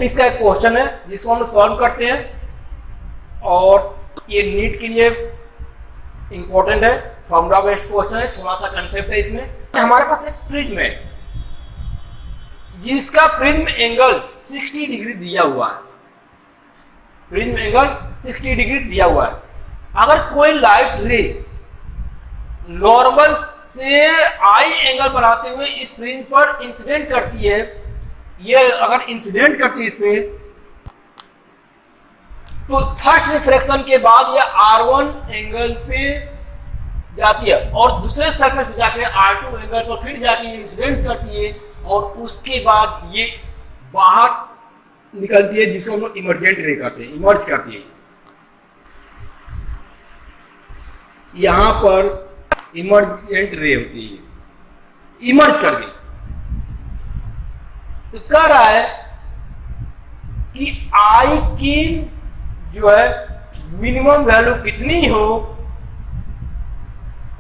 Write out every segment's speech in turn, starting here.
Physics का एक question है जिसको हम सॉल्व करते हैं और ये नीट के लिए इंपॉर्टेंट है, फॉर्मूला बेस्ड क्वेश्चन है, थोड़ा सा कंसेप्ट है इसमें। हमारे पास एक प्रिज्म है जिसका प्रिज्म एंगल 60 डिग्री दिया हुआ है, प्रिज्म एंगल 60 डिग्री दिया हुआ है। अगर कोई लाइट रे नॉर्मल से आई एंगल बनाते हुए इस प्रिज्म पर इंसिडेंट करती है, ये अगर इंसिडेंट करती है इसमें, तो फर्स्ट रिफ्रैक्शन के बाद ये R1 एंगल पे जाती है और दूसरे सर्कल पे जाके R2 एंगल पर फिर जाके इंसिडेंट करती है और उसके बाद ये बाहर निकलती है, जिसको हम लोग इमर्जेंट रे करते हैं, इमर्ज करती है। यहां पर इमर्जेंट रे होती है, इमर्ज कर दी। तो कह रहा है कि आई की जो है मिनिमम वैल्यू कितनी हो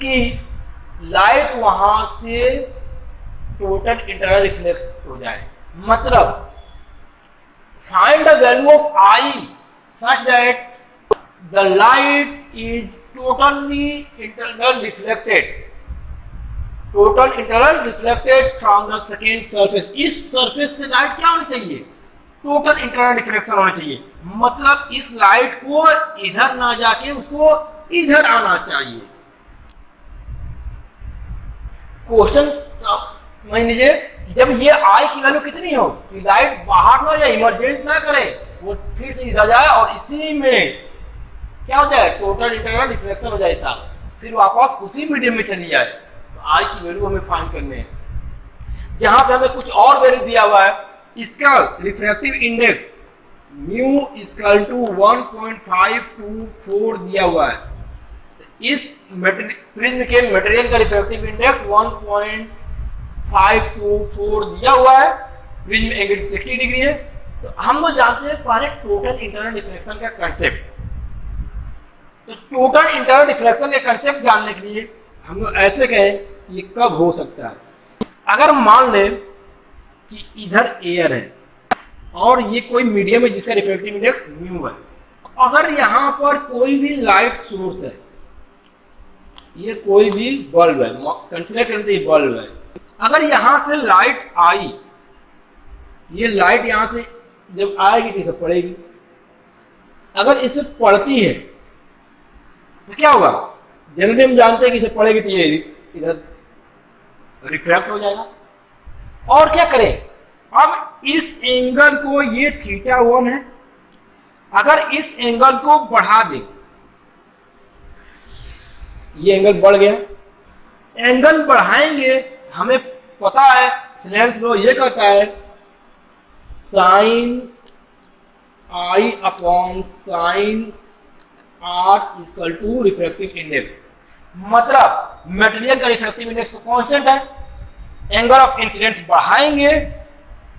कि लाइट वहां से टोटल इंटरनल रिफ्लेक्स हो जाए। मतलब find the value of I such that the light is totally internal reflected, total internal reflected from the second surface. इस सरफेस से लाइट क्या होनी चाहिए? टोटल इंटरनल रिफ्लेक्शन होना चाहिए। मतलब इस लाइट को इधर ना जाके उसको इधर आना चाहिए। क्वेश्चन समझ लीजिए, जब ये आई की वैल्यू कितनी हो कि लाइट बाहर ना जाए, इमरजेंट ना करे, वो फिर से इधर जाए और इसी में क्या हो जाए, टोटल इंटरनल रिफ्लेक्शन हो जाए साहब, फिर वापस उसी मीडियम में चली जाए। तो आई की वैल्यू हमें फाइंड करने हैं। जहां पे हमें कुछ और वैल्यू दिया हुआ है, इसका refractive index mu equal to 1.524 दिया हुआ है। इस प्रिज्म के मटेरियल का रिफ्रैक्टिव इंडेक्स 1.524 दिया हुआ है, प्रिज्म एंगल 60 डिग्री है। तो हम लोग जानते हैं पहले टोटल इंटरनल रिफ्लेक्शन का कंसेप्ट। तो टोटल इंटरनल रिफ्लेक्शन का कंसेप्ट जानने के लिए हम लोग ऐसे कहें कि कब हो सकता है। अगर मान लें कि इधर एयर है और ये कोई मीडियम है जिसका रिफ्रैक्टिव इंडेक्स म्यू है, अगर यहां पर कोई भी लाइट सोर्स है, ये कोई भी बल्ब है, कंसीडर करते हैं बल्ब है, अगर यहां से लाइट आई, ये लाइट यहां से जब आएगी तो इसे पड़ेगी। अगर इसे पड़ती है तो क्या होगा? जनरली हम जानते हैं कि इसे पड़ेगी तो ये इधर रिफ्रैक्ट हो जाएगा। और क्या करें, अब इस एंगल को, ये θ1 है, अगर इस एंगल को बढ़ा दें, ये एंगल बढ़ गया, एंगल बढ़ाएंगे, हमें पता है स्नेल्स लॉ ये कहता है sine I upon sine R equal to refractive index. मतलब मटेरियल का रिफ्रैक्टिव इंडेक्स कांस्टेंट है, एंगल ऑफ इंसिडेंस बढ़ाएंगे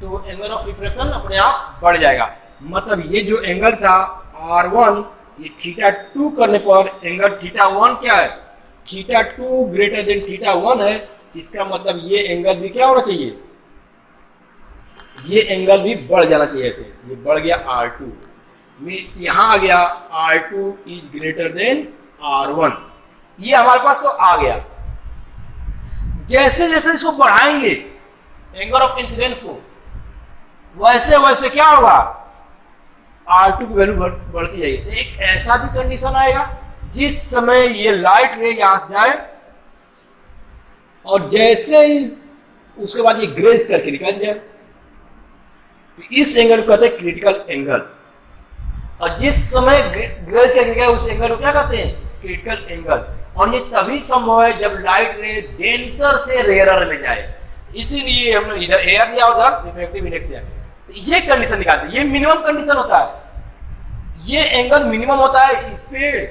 तो एंगल ऑफ रिफ्लेक्शन अपने आप बढ़ जाएगा। मतलब ये जो एंगल था R1, ये θ2 करने पर एंगल θ1 क्या है, θ2 ग्रेटर देन θ1 है। इसका मतलब ये एंगल भी क्या होना चाहिए, ये एंगल भी बढ़ जाना चाहिए। ऐसे ये बढ़ गया R2 में, यहां आ गया R2 is greater than R1, ये हमारे पास तो आ गया। जैसे जैसे इसको बढ़ाएंगे एंगल ऑफ इंसिडेंस को, वैसे वैसे क्या होगा, R2 की वैल्यू बढ़ती जाएगी। तो एक ऐसा भी कंडीशन आएगा जिस समय ये लाइट रे यहां से जाए और जैसे ही उसके बाद ये ग्रेज करके निकल जाए, तो इस एंगल को कहते हैं क्रिटिकल एंगल। और जिस समय ग्रेज करके निकले उस एंगल को क्या कहते हैं, क्रिटिकल एंगल। और ये तभी संभव है जब लाइट रे डेंसर से रेयरर में जाए। इसीलिए हमने इधर एयर दिया, उधर रिफ्रैक्टिव इंडेक्स दिया। ये कंडीशन निकालते हैं, ये मिनिमम कंडीशन होता है, ये एंगल मिनिमम होता है, इस पे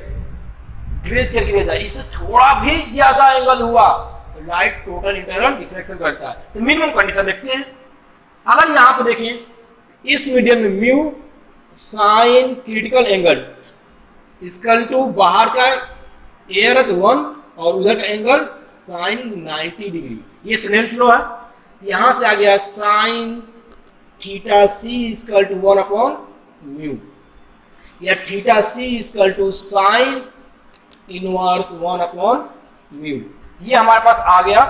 ग्रेज करके दिया जाए। इससे थोड़ा भी ज्यादा एंगल हुआ तो लाइट टोटल इंटरनल रिफ्लेक्शन करता है। तो मिनिमम कंडीशन देखते हैं। अगर यहां पर देखिए, इस मीडियम में mu sine critical angle equal to बाहर का एयर है तो 1 और उधर का एंगल साइन 90 डिग्री, ये स्नेल्स लॉ है। यहां से आ गया sine theta c equal to 1 upon mu, या theta c equal to sine inverse 1 upon mu. ये हमारे पास आ गया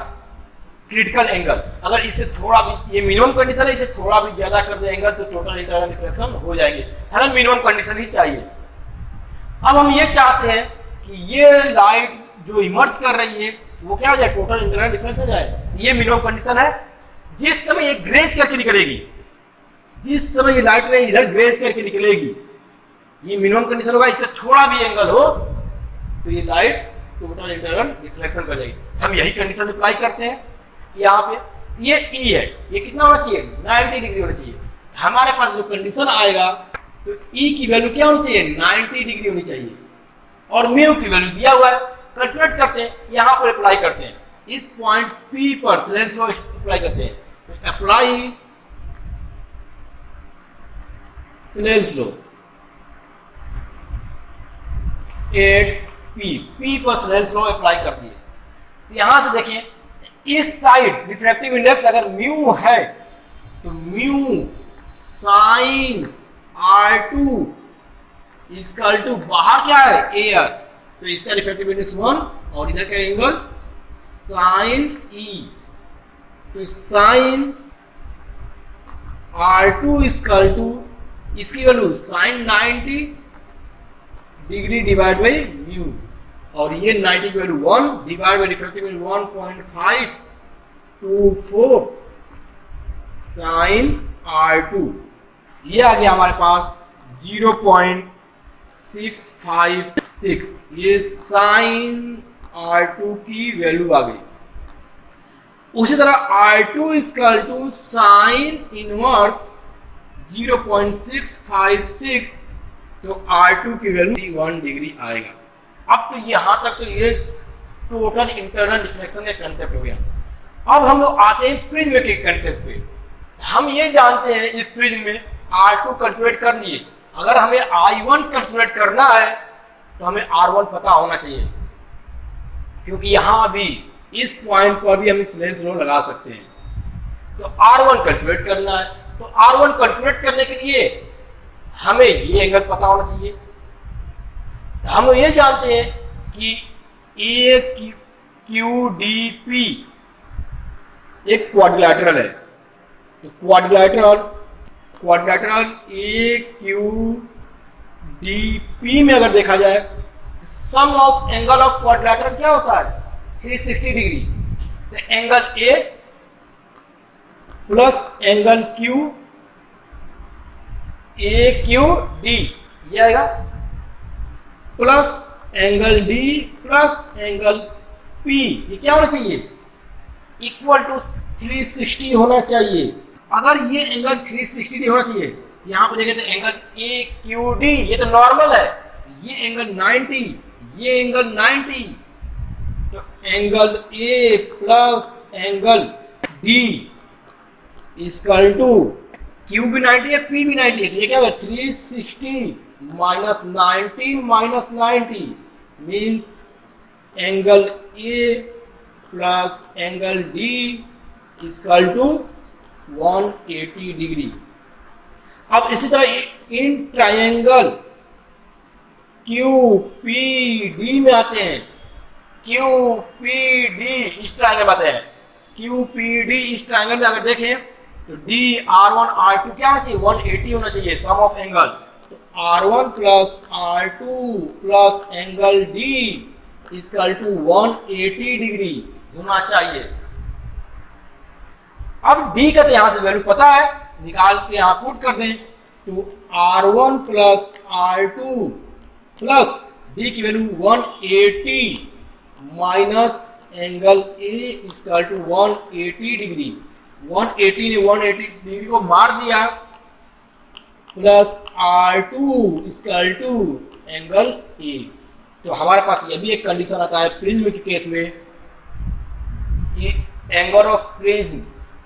क्रिटिकल एंगल। अगर इससे थोड़ा भी, ये मिनिमम कंडीशन है, इसे थोड़ा भी ज्यादा कर दे एंगल तो टोटल इंटरनल रिफ्लेक्शन हो जाएंगे। हमें मिनिमम कंडीशन ही चाहिए। अब हम ये चाहते हैं कि ये लाइट जो इमर्ज कर रही है वो क्या हो जाए, टोटल इंटरनल रिफ्लेक्शन हो जाए। ये मिनिमम कंडीशन है। जिस समय ये ग्रेज करके निकलेगी, जिस समय ये लाइट रे इधर ग्रेज करके निकलेगी, ये मिनिमम कंडीशन होगा। इससे थोड़ा भी एंगल हो तो ये लाइट टोटल इंटरनल रिफ्लेक्शन कर जाएगी। हम यही कंडीशन अप्लाई करते हैं यहाँ पे। ये ई है, ये कितना होना चाहिए, 90 डिग्री होना चाहिए। हमारे पास जो कंडीशन आएगा तो ई की वैल्यू क्या होनी चाहिए, 90 डिग्री होनी चाहिए। और म्यू की वैल्यू दिया हुआ है, कैलकुलेट करते हैं, यहाँ पर अप्लाई करते हैं। इस पॉइंट पी पर स्नेल्स लॉ अप्लाई करते हैं। तो apply Snell's law at P पर स्नेल्स लॉ अप्लाई कर दिए। तो यहां से देखिए, इस साइड रिफ्रैक्टिव इंडेक्स अगर म्यू है तो mu sign R2 equal to, बाहर क्या है, एयर, तो इसका रिफ्रैक्टिव इंडेक्स 1 और इधर का एंगल साइन ई, तो साइन R2 इक्वल टू, इसकी value sine 90 degree divide by mu, और ये 90 की value 1 divide by refractive value 1.524 sine R2। ये आ गया हमारे पास 0.656, ये साइन R2 की वैल्यू आ गई। उसी तरह R2 equal to sine inverse 0.656, तो R2 की वैल्यू 1 डिग्री आएगा। अब तो यहां तक तो ये टोटल इंटरनल रिफ्लेक्शन का कंसेप्ट हो गया। अब हम लोग आते हैं प्रिज्म के कंसेप्ट पे। हम ये जानते हैं इस प्रिज्म में R2 कैलकुलेट कर लिए। अगर हमें I1 कैलकुलेट करना है तो हमें R1 पता होना चाहिए, क्योंकि यहां भी इस पॉइंट पर भी हम स्नेल्स लॉ लगा सकते हैं। तो R1 कैलकुलेट करना है, तो R1 कैलकुलेट करने के लिए हमें ये एंगल पता होना चाहिए। तो हम ये जानते हैं कि AQDP एक क्वाड्रिलेटरल है। तो क्वाड्रिलेटरल AQDP में अगर देखा जाए, सम ऑफ एंगल ऑफ क्वाड्रिलेटरल क्या होता है, 360 डिग्री। तो angle A plus angle Q, AQD ये आएगा, plus angle D plus angle P, ये क्या होना चाहिए, इक्वल टू 360 होना चाहिए। अगर ये एंगल 360 नहीं होना चाहिए, यहां पर देखें तो एंगल AQD ये तो नॉर्मल है, ये एंगल 90, ये एंगल 90, तो angle A plus angle D equal to, Q भी 90 है, P भी 90 है, तो ये क्या होगा 360 minus 90 means angle A plus angle D equal to 180 degree. अब इसी तरह इन ट्रायंगल QPD में आते हैं, QPD इस ट्रायंगल में आते हैं। QPD इस ट्रायंगल में अगर देखें तो DR1 R2 क्या होना चाहिए, 180 होना चाहिए सम ऑफ एंगल। तो R1 plus R2 plus angle D equal to 180 degree होना चाहिए। अब D का तो यहां से वैल्यू पता है, निकाल के यहां पुट कर दें, तो R1 plus R2 plus D की value 180 minus angle A equal to 180 degree. 180 ने 180 डिग्री को मार दिया, plus R2 equal to angle A। तो हमारे पास ये भी एक कंडीशन आता है प्रिज्म के केस में कि एंगल ऑफ प्रिज्म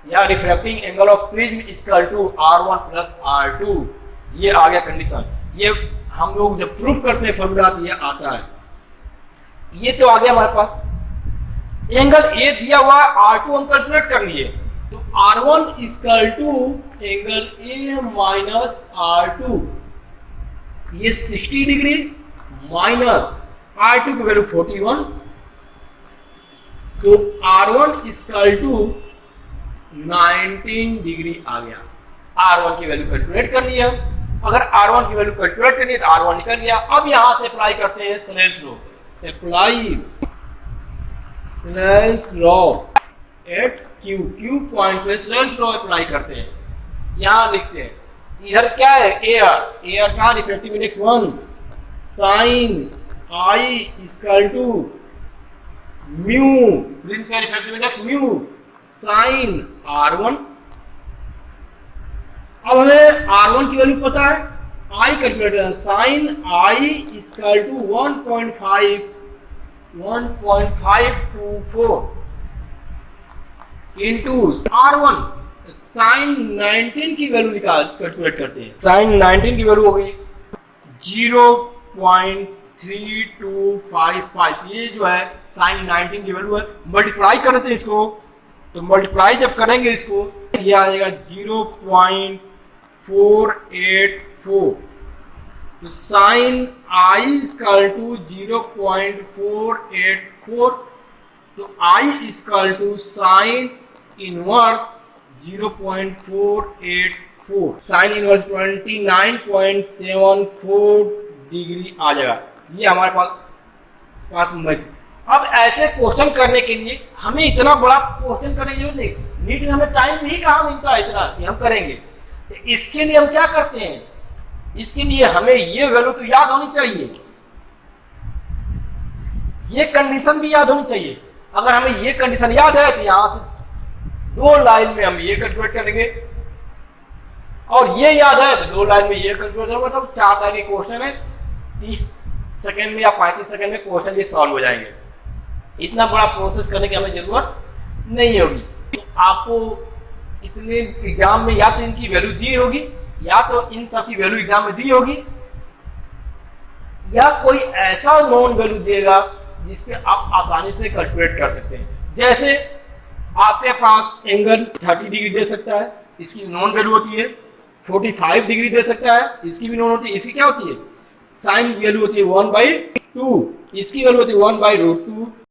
या refracting angle of prism equal to R1 plus R2। ये आ गया कंडीशन। ये हम लोग जब प्रूफ करते हैं फॉर्मूला तो ये आता है। ये तो आ गया हमारे पास। एंगल A दिया हुआ R2 हम कैलकुलेट कर लिए, तो R1 equal to angle A minus R2, ये 60 डिग्री माइनस R2 की वैल्यू 41, तो R1 इक्वल टू 19 डिग्री आ गया। R1 की वैल्यू कैलकुलेट कर लिया। अगर R1 की वैल्यू कैलकुलेट करनी है तो R1 निकल गया। अब यहां से अप्लाई करते हैं Snell's law. Apply Snell's law at Q point पे स्नेल्स लॉ अप्लाई करते हैं। यहां लिखते हैं इधर क्या है, एयर का refractive index 1 sine i equal to mu, fringe का refractive index mu sine R1। अब हमें R1 की वैल्यू पता है, आई कैलकुलेट करना, sine i equal to 1.524 into R1, sine 19 की वैल्यू निकाल कैलकुलेट करते हैं। साइन 19 की वैल्यू हो गई 0.3255, ये जो है साइन 19 की वैल्यू है। मल्टीप्लाई करते हैं इसको, तो मल्टीप्लाई जब करेंगे इसको ये आ जाएगा 0.484, तो साइन आई इक्वल टू 0.484, तो i equal to sine inverse 0.484, sine inverse 29.74 degree आ जाएगा। ये हमारे पास मैच। अब ऐसे क्वेश्चन करने के लिए हमें इतना बड़ा क्वेश्चन करने की जरूरत नहीं, नीट में हमें टाइम ही कहाँ मिलता है इतना कि हम करेंगे। तो इसके लिए हम क्या करते हैं, इसके लिए हमें ये वैल्यू तो याद होनी चाहिए, ये कंडीशन भी याद होनी चाहिए। अगर हमें ये कंडीशन याद है तो यहां से 2 लाइन में हम ये कैलकुलेट करेंगे, और ये याद है तो 2 लाइन में ये कैलकुलेट करेंगे। मतलब 4 लाइन के क्वेश्चन है, 30 सेकेंड में या 35 सेकेंड में क्वेश्चन ये सॉल्व हो जाएंगे। इतना बड़ा प्रोसेस करने की हमें जरूरत नहीं होगी। तो आपको इतने एग्जाम में या तो इनकी वैल्यू दी होगी, या तो इन सब की वैल्यू एग्जाम में दी होगी, या कोई ऐसा नॉन वैल्यू देगा जिसपे आप आसानी से कैलकुलेट कर सकते हैं। जैसे आपके पास एंगल 30 डिग्री दे सकता है, इसकी नॉन वैल्यू होती है 45 डिग्री दे सकता है, इसकी भी नॉन होती है। इसकी क्या होती है, साइन वैल्यू होती है 1/2, इसकी वैल्यू होती है 1/√2।